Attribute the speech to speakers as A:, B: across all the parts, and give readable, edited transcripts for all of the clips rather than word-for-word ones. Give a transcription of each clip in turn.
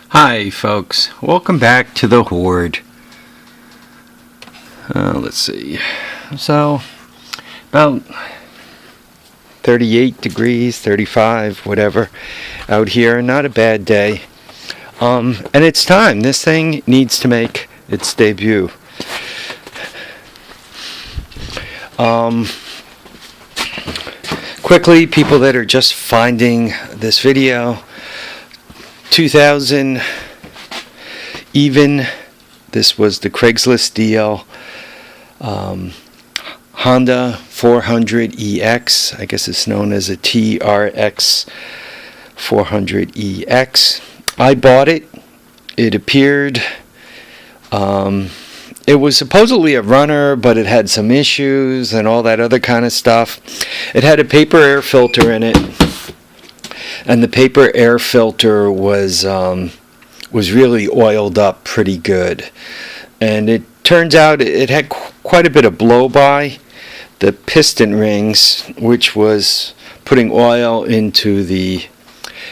A: Hi folks, welcome back to the Hoard. Let's see, so about 38 degrees, 35, whatever out here, not a bad day. And it's time, this thing needs to make its debut. Quickly, people that are just finding this video, 2000 even, this was the Craigslist deal. Honda 400EX, I guess it's known as a TRX 400EX. I bought it. It appeared, it was supposedly a runner, but it had some issues and all that other kind of stuff. It had a paper air filter in it, and the paper air filter was really oiled up pretty good. And it turns out it had quite a bit of blow-by. The piston rings, which was putting oil into the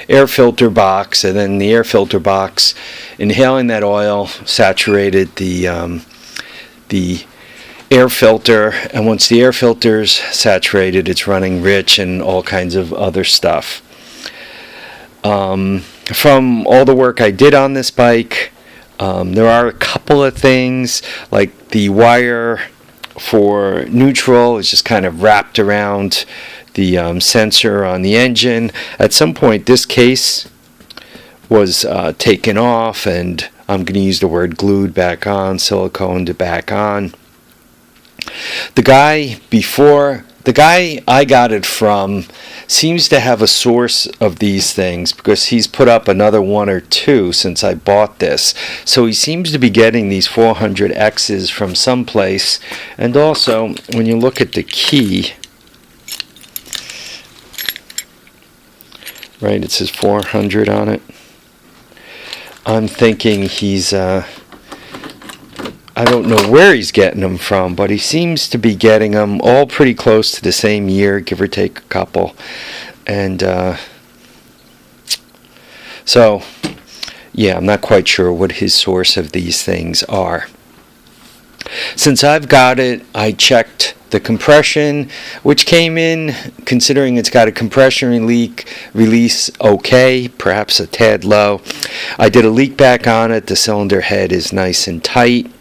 A: air filter box, and then the air filter box, inhaling that oil, saturated the air filter, and once the air filter's saturated, it's running rich and all kinds of other stuff. From all the work I did on this bike, there are a couple of things, like the wire for neutral is just kind of wrapped around the sensor on the engine. At some point this case was taken off, and I'm going to use the word glued back on, siliconed back on. The guy I got it from seems to have a source of these things, because he's put up another one or two since I bought this. So he seems to be getting these 400Xs from someplace. And also, when you look at the key, right, it says 400 on it. I'm thinking he's I don't know where he's getting them from, but he seems to be getting them all pretty close to the same year, give or take a couple. And so, yeah, I'm not quite sure what his source of these things are. Since I've got it, I checked the compression, which came in, considering it's got a compression release okay, perhaps a tad low. I did a leak back on it. The cylinder head is nice and tight.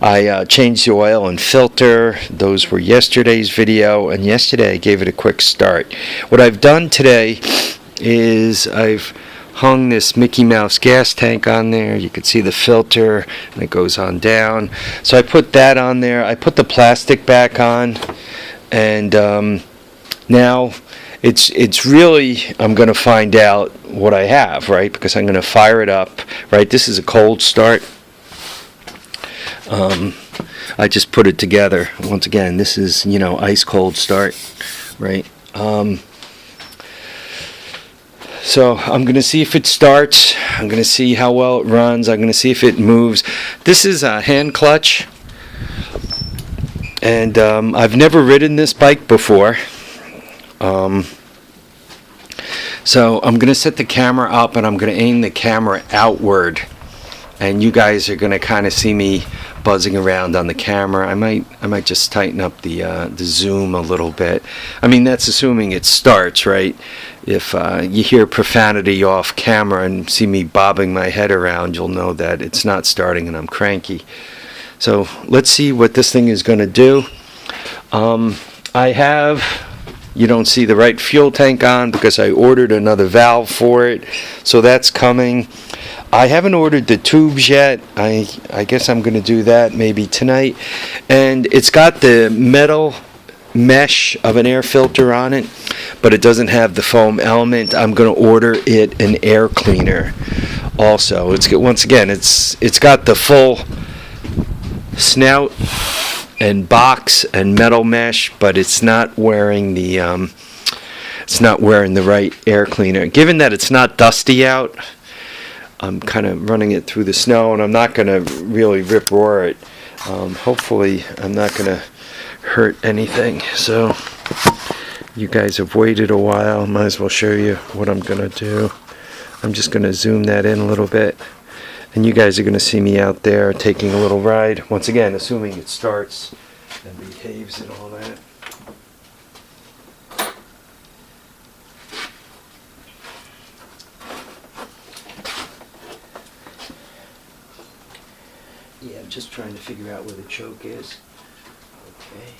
A: I changed the oil and filter. Those were yesterday's video, and yesterday I gave it a quick start. What I've done today is I've hung this Mickey Mouse gas tank on there. You can see the filter, and it goes on down. So I put that on there. I put the plastic back on, and now it's really, I'm going to find out what I have, right? Because I'm going to fire it up, right? This is a cold start. I just put it together. Once again, this is, ice cold start, right? So I'm going to see if it starts. I'm going to see how well it runs. I'm going to see if it moves. This is a hand clutch, and I've never ridden this bike before. So I'm going to set the camera up, and I'm going to aim the camera outward, and you guys are going to kind of see me buzzing around on the camera. I might just tighten up the zoom a little bit. I mean, that's assuming it starts, right? If you hear profanity off camera and see me bobbing my head around, you'll know that it's not starting and I'm cranky. So let's see what this thing is going to do. You don't see the right fuel tank on because I ordered another valve for it, so that's coming. I haven't ordered the tubes yet. I guess I'm going to do that maybe tonight. And it's got the metal mesh of an air filter on it, but it doesn't have the foam element. I'm going to order it an air cleaner also. Once again, it's got the full snout and box and metal mesh, but it's not wearing the right air cleaner. Given that it's not dusty out, I'm kind of running it through the snow, and I'm not going to really rip-roar it. Hopefully I'm not going to hurt anything. So you guys have waited a while. Might as well show you what I'm going to do. I'm just going to zoom that in a little bit. And you guys are going to see me out there taking a little ride. Once again, assuming it starts and behaves and all that. Yeah, I'm just trying to figure out where the choke is. Okay.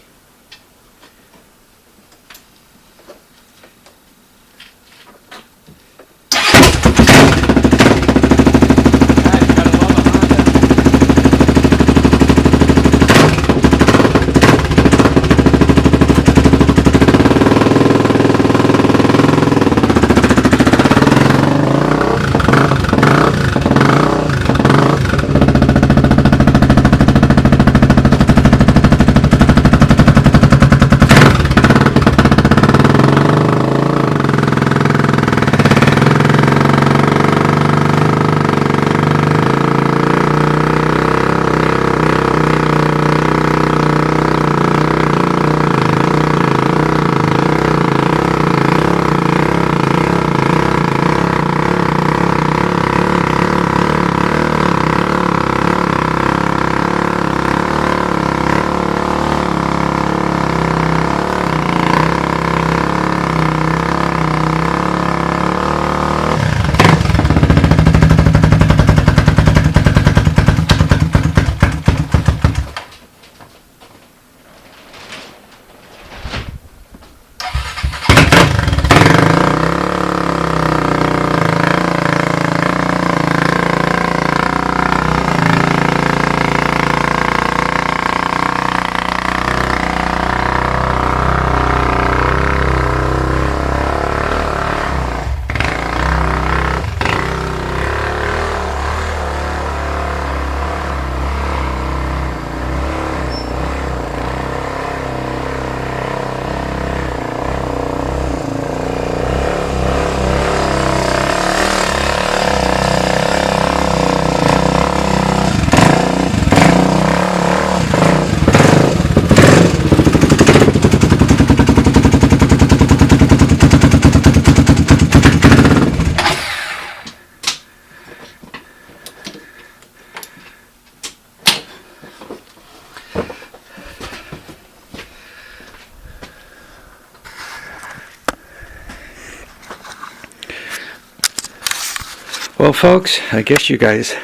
A: Well, folks, I guess you guys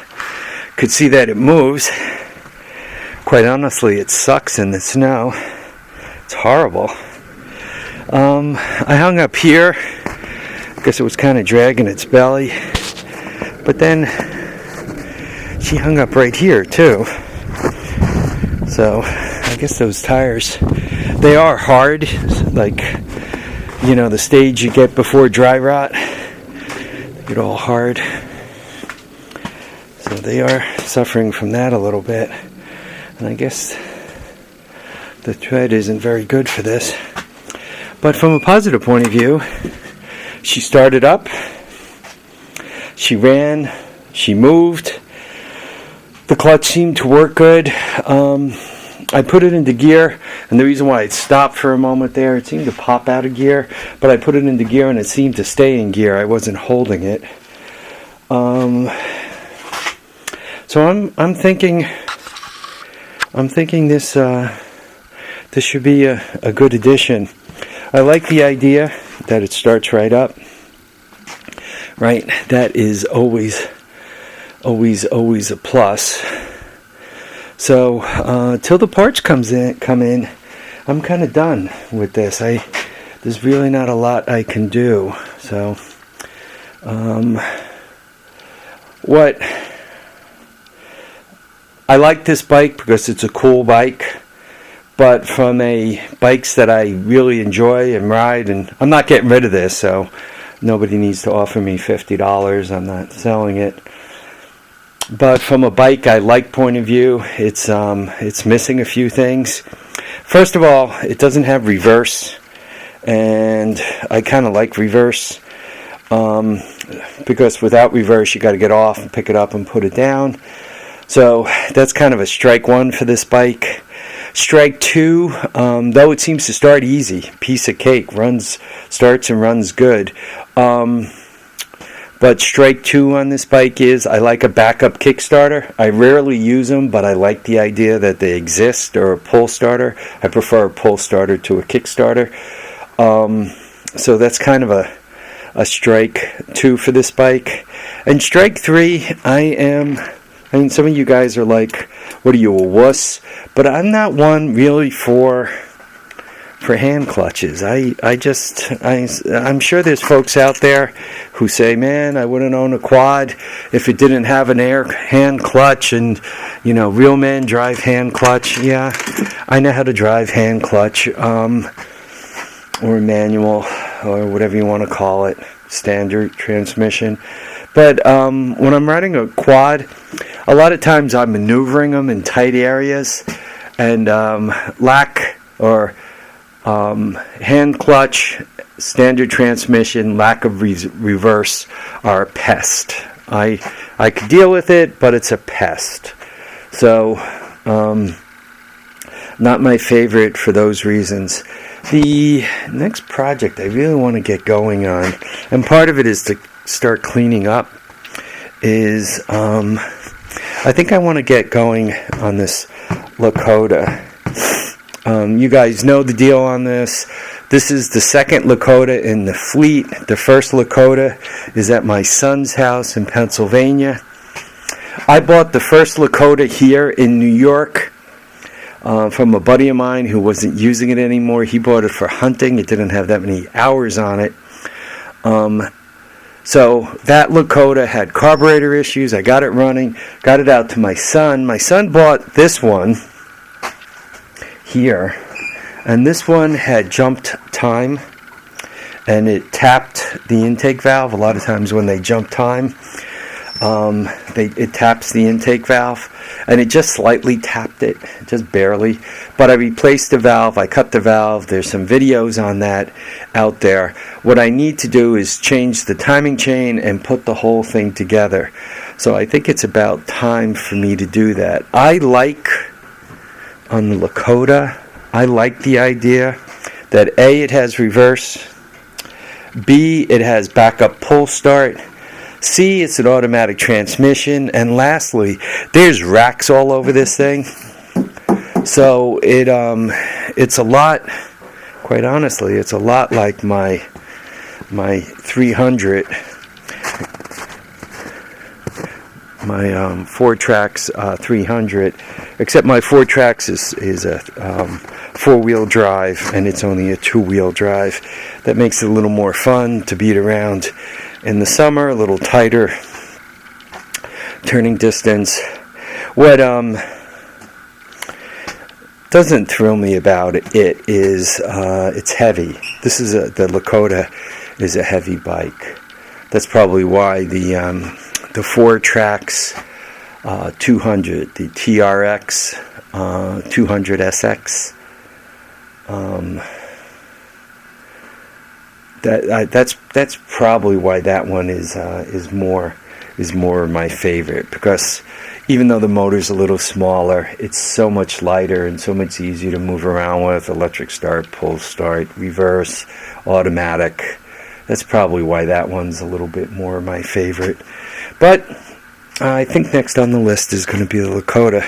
A: could see that it moves. Quite honestly, it sucks in the snow. It's horrible. I hung up here because it was kind of dragging its belly. But then she hung up right here too. So I guess those tires, they are hard. Like, you know, the stage you get before dry rot, they get all hard. So they are suffering from that a little bit. And I guess the tread isn't very good for this. But from a positive point of view, she started up, she ran, she moved, the clutch seemed to work good. I put it into gear, and the reason why it stopped for a moment there, it seemed to pop out of gear, but I put it into gear and it seemed to stay in gear. I wasn't holding it. So I'm thinking this this should be a good addition. I like the idea that it starts right up. Right, that is always a plus. So till the parts come in, I'm kind of done with this. There's really not a lot I can do. So what I like this bike because it's a cool bike, but from a bikes that I really enjoy and ride, and I'm not getting rid of this, so nobody needs to offer me $50. I'm not selling it. But from a bike I like point of view, it's missing a few things. First of all, it doesn't have reverse, and I kind of like reverse because without reverse you got to get off and pick it up and put it down. So that's kind of a strike one for this bike. Strike two, though it seems to start easy, piece of cake, starts and runs good. But strike two on this bike is I like a backup Kickstarter. I rarely use them, but I like the idea that they exist, or a pull starter. I prefer a pull starter to a Kickstarter. So that's kind of a strike two for this bike. And strike three, I mean, some of you guys are like, what are you, a wuss? But I'm not one really for hand clutches. I'm sure there's folks out there who say, man, I wouldn't own a quad if it didn't have an air hand clutch, and real men drive hand clutch. Yeah, I know how to drive hand clutch, or manual, or whatever you want to call it, standard transmission. But when I'm riding a quad, a lot of times I'm maneuvering them in tight areas, and hand clutch, standard transmission, lack of reverse are a pest. I could deal with it, but it's a pest. So, not my favorite for those reasons. The next project I really want to get going on, and part of it is to start cleaning up, is I think I want to get going on this Lakota. You guys know the deal on this. This is the second Lakota in the fleet. The first Lakota is at my son's house in Pennsylvania. I bought the first Lakota here in New York from a buddy of mine who wasn't using it anymore. He bought it for hunting. It didn't have that many hours on it. So that Lakota had carburetor issues. I got it running, got it out to my son. My son bought this one here, and this one had jumped time, and it tapped the intake valve. A lot of times when they jump time, it taps the intake valve, and it just slightly tapped it, just barely. But I replaced the valve, I cut the valve. There's some videos on that out there. What I need to do is change the timing chain and put the whole thing together. So I think it's about time for me to do that. On the Lakota, I like the idea that A, it has reverse, B, it has backup pull start, C, it's an automatic transmission, and lastly, there's racks all over this thing. So it's a lot, quite honestly, it's a lot like my 300, my Ford Trax 300, except my Ford Trax is a four-wheel drive, and it's only a two-wheel drive. That makes it a little more fun to beat around in the summer, a little tighter turning distance. What doesn't thrill me about it is it's heavy. The Lakota is a heavy bike. That's probably why the Ford Trax 200, the TRX 200 SX, that's probably why that one is more my favorite, because even though the motor's a little smaller, it's so much lighter and so much easier to move around with. Electric start, pull start, reverse, automatic. That's probably why that one's a little bit more my favorite. But I think next on the list is going to be the Lakota.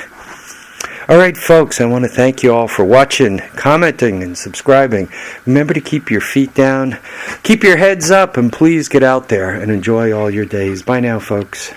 A: Alright folks, I want to thank you all for watching, commenting, and subscribing. Remember to keep your feet down, keep your heads up, and please get out there and enjoy all your days. Bye now, folks.